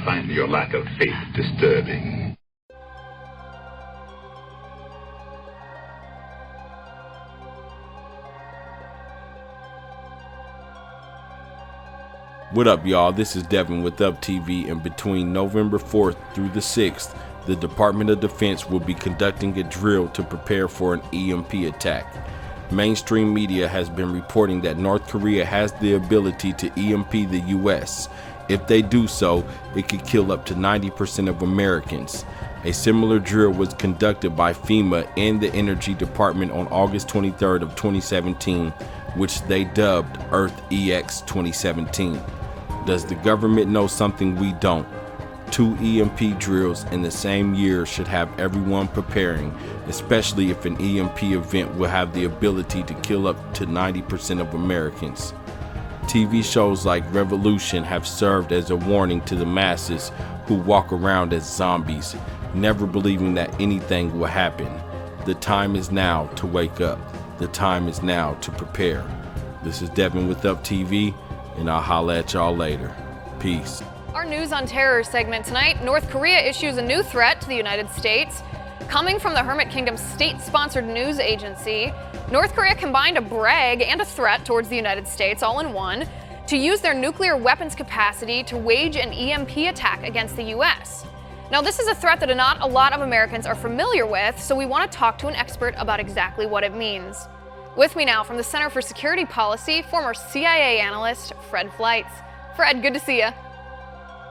find your lack of faith disturbing. What up, y'all? This is Devin with Up TV, and between November 4th through the 6th, the Department of Defense will be conducting a drill to prepare for an EMP attack. Mainstream media has been reporting that North Korea has the ability to EMP the US. If they do so, it could kill up to 90% of Americans. A similar drill was conducted by FEMA and the Energy Department on August 23rd of 2017, which they dubbed Earth EX 2017. Does the government know something we don't? 2 EMP drills in the same year should have everyone preparing, especially if an EMP event will have the ability to kill up to 90% of Americans. TV shows like Revolution have served as a warning to the masses who walk around as zombies, never believing that anything will happen. The time is now to wake up. The time is now to prepare. This is Devin with Up TV, and I'll holla at y'all later. Peace. Our News on Terror segment tonight, North Korea issues a new threat to the United States. Coming from the Hermit Kingdom's state-sponsored news agency, North Korea combined a brag and a threat towards the United States all in one to use their nuclear weapons capacity to wage an EMP attack against the U.S. Now, this is a threat that not a lot of Americans are familiar with, so we want to talk to an expert about exactly what it means. With me now from the Center for Security Policy, former CIA analyst Fred Fleitz. Fred, good to see you.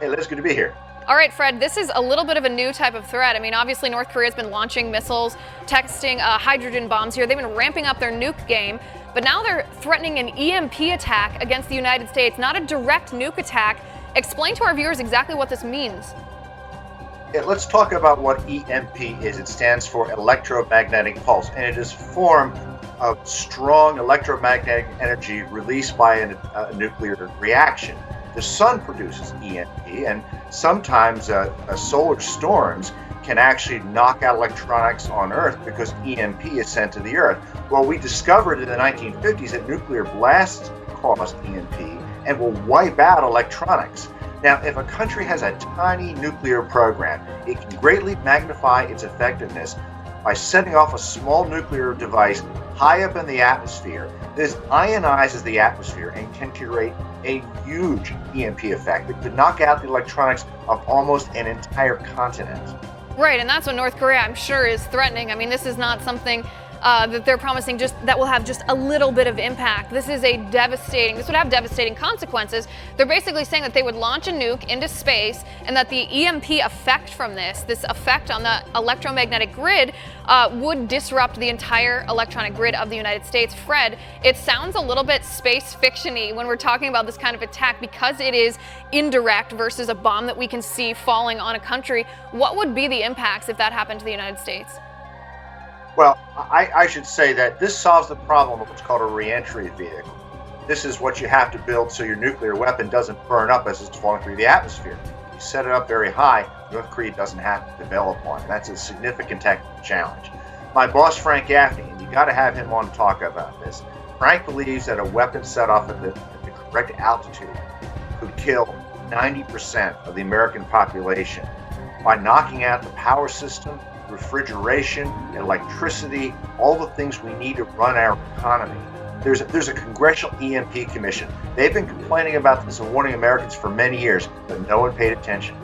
Hey, Liz, good to be here. All right, Fred, this is a little bit of a new type of threat. I mean, obviously, North Korea's been launching missiles, testing hydrogen bombs here. They've been ramping up their nuke game, but now they're threatening an EMP attack against the United States, not a direct nuke attack. Explain to our viewers exactly what this means. Yeah, let's talk about what EMP is. It stands for electromagnetic pulse, and it is a form of strong electromagnetic energy released by a nuclear reaction. The sun produces EMP, and sometimes solar storms can actually knock out electronics on Earth because EMP is sent to the Earth. Well, we discovered in the 1950s that nuclear blasts caused EMP and will wipe out electronics. Now, if a country has a tiny nuclear program, it can greatly magnify its effectiveness by setting off a small nuclear device high up in the atmosphere. This ionizes the atmosphere and can create a huge EMP effect that could knock out the electronics of almost an entire continent. Right, and that's what North Korea, I'm sure, is threatening. I mean, this is not something that they're promising that will have just a little bit of impact. This would have devastating consequences. They're basically saying that they would launch a nuke into space and that the EMP effect from this effect on the electromagnetic grid would disrupt the entire electronic grid of the United States. Fred, it sounds a little bit space fiction-y when we're talking about this kind of attack because it is indirect versus a bomb that we can see falling on a country. What would be the impacts if that happened to the United States? Well, I should say that this solves the problem of what's called a reentry vehicle. This is what you have to build so your nuclear weapon doesn't burn up as it's falling through the atmosphere. You set it up very high, North Korea doesn't have to develop one. That's a significant technical challenge. My boss, Frank Gaffney, and you got to have him on to talk about this. Frank believes that a weapon set off at the correct altitude could kill 90% of the American population by knocking out the power system, refrigeration, electricity, all the things we need to run our economy. There's a congressional EMP commission. They've been complaining about this and warning Americans for many years, but no one paid attention.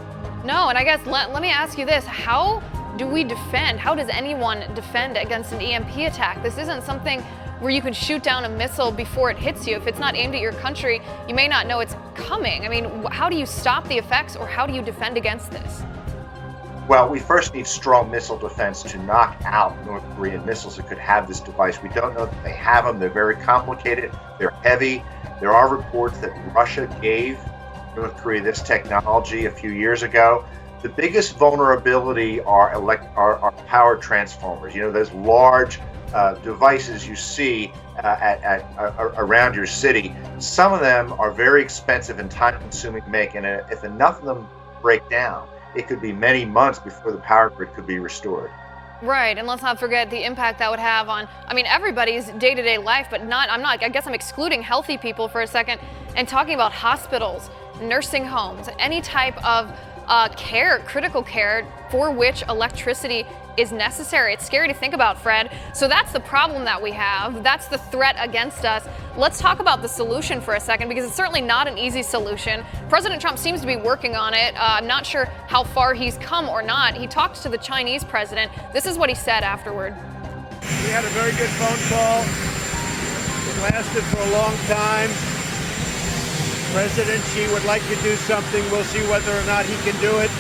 No, and I guess let me ask you this. How do we defend? How does anyone defend against an EMP attack? This isn't something where you can shoot down a missile before it hits you. If it's not aimed at your country, you may not know it's coming. I mean, how do you stop the effects, or how do you defend against this? Well, we first need strong missile defense to knock out North Korean missiles that could have this device. We don't know that they have them. They're very complicated. They're heavy. There are reports that Russia gave North Korea this technology a few years ago. The biggest vulnerability are power transformers. You know, those large devices you see around your city. Some of them are very expensive and time-consuming to make, and if enough of them break down, it could be many months before the power grid could be restored. Right, and let's not forget the impact that would have on, everybody's day-to-day life, but I guess I'm excluding healthy people for a second and talking about hospitals, nursing homes, any type of critical care for which electricity is necessary. It's scary to think about, Fred. So that's the problem that we have. That's the threat against us. Let's talk about the solution for a second, because it's certainly not an easy solution. President Trump seems to be working on it. I'm not sure how far he's come or not. He talked to the Chinese president. This is what he said afterward. We had a very good phone call. It lasted for a long time. President Xi would like to do something. We'll see whether or not he can do it.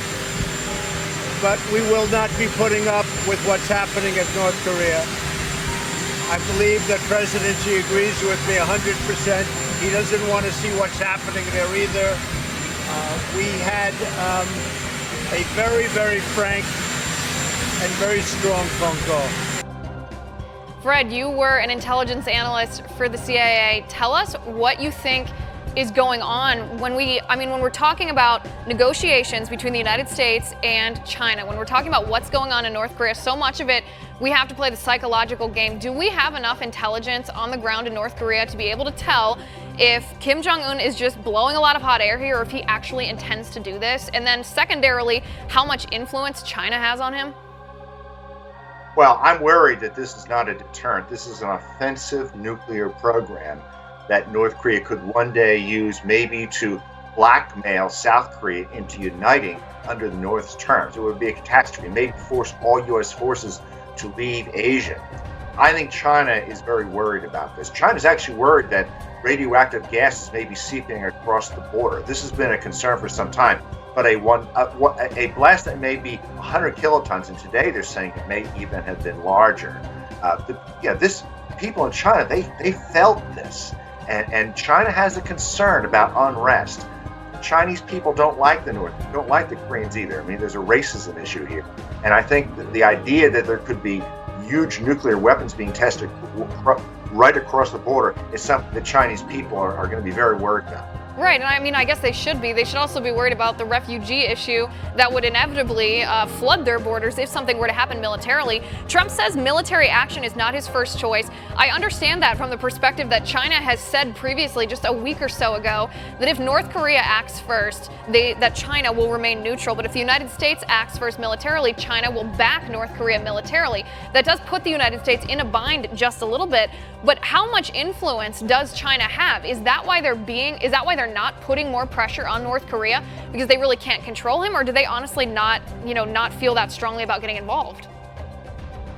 But we will not be putting up with what's happening at North Korea. I believe that President Xi agrees with me 100%. He doesn't want to see what's happening there either. We had a very, very frank and very strong phone call. Fred, you were an intelligence analyst for the CIA. Tell us what you think is going on when we're talking about negotiations between the United States and China, when we're talking about what's going on in North Korea, so much of it, we have to play the psychological game. Do we have enough intelligence on the ground in North Korea to be able to tell if Kim Jong-un is just blowing a lot of hot air here, or if he actually intends to do this? And then secondarily, how much influence China has on him? Well, I'm worried that this is not a deterrent. This is an offensive nuclear program that North Korea could one day use, maybe to blackmail South Korea into uniting under the North's terms. It would be a catastrophe, maybe force all U.S. forces to leave Asia. I think China is very worried about this. China's actually worried that radioactive gases may be seeping across the border. This has been a concern for some time. But a blast that may be 100 kilotons, and today they're saying it may even have been larger. People in China, they felt this. And China has a concern about unrest. Chinese people don't like the North, don't like the Koreans either. I mean, there's a racism issue here. And I think that the idea that there could be huge nuclear weapons being tested right across the border is something that Chinese people are going to be very worried about. Right, and I mean, I guess they should be. They should also be worried about the refugee issue that would inevitably flood their borders if something were to happen militarily. Trump says military action is not his first choice. I understand that from the perspective that China has said previously, just a week or so ago, that if North Korea acts first, that China will remain neutral. But if the United States acts first militarily, China will back North Korea militarily. That does put the United States in a bind just a little bit. But how much influence does China have? Is that why they're not putting more pressure on North Korea because they really can't control him, or do they honestly not feel that strongly about getting involved?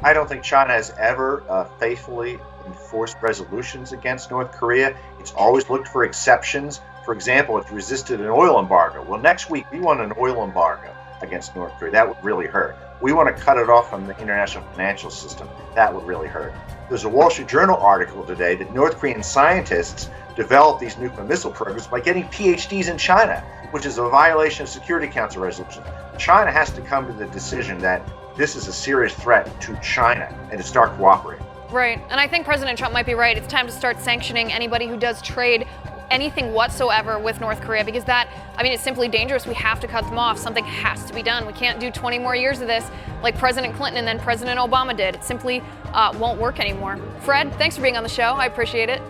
I don't think China has ever faithfully enforced resolutions against North Korea. It's always looked for exceptions. For example, it's resisted an oil embargo. Well, next week we want an oil embargo against North Korea. That would really hurt. We want to cut it off from the international financial system. That would really hurt. There's a Wall Street Journal article today that North Korean scientists developed these nuclear missile programs by getting PhDs in China, which is a violation of Security Council resolution. China has to come to the decision that this is a serious threat to China and to start cooperating. Right, and I think President Trump might be right. It's time to start sanctioning anybody who does trade anything whatsoever with North Korea, because it's simply dangerous. We have to cut them off. Something has to be done. We can't do 20 more years of this like President Clinton and then President Obama did. It simply won't work anymore. Fred, thanks for being on the show. I appreciate it.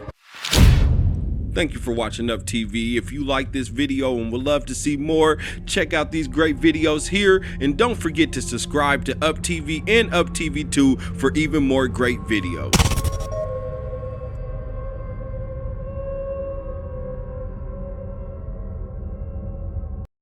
Thank you for watching Up TV. If you like this video and would love to see more, check out these great videos here. And don't forget to subscribe to Up TV and Up TV 2 for even more great videos.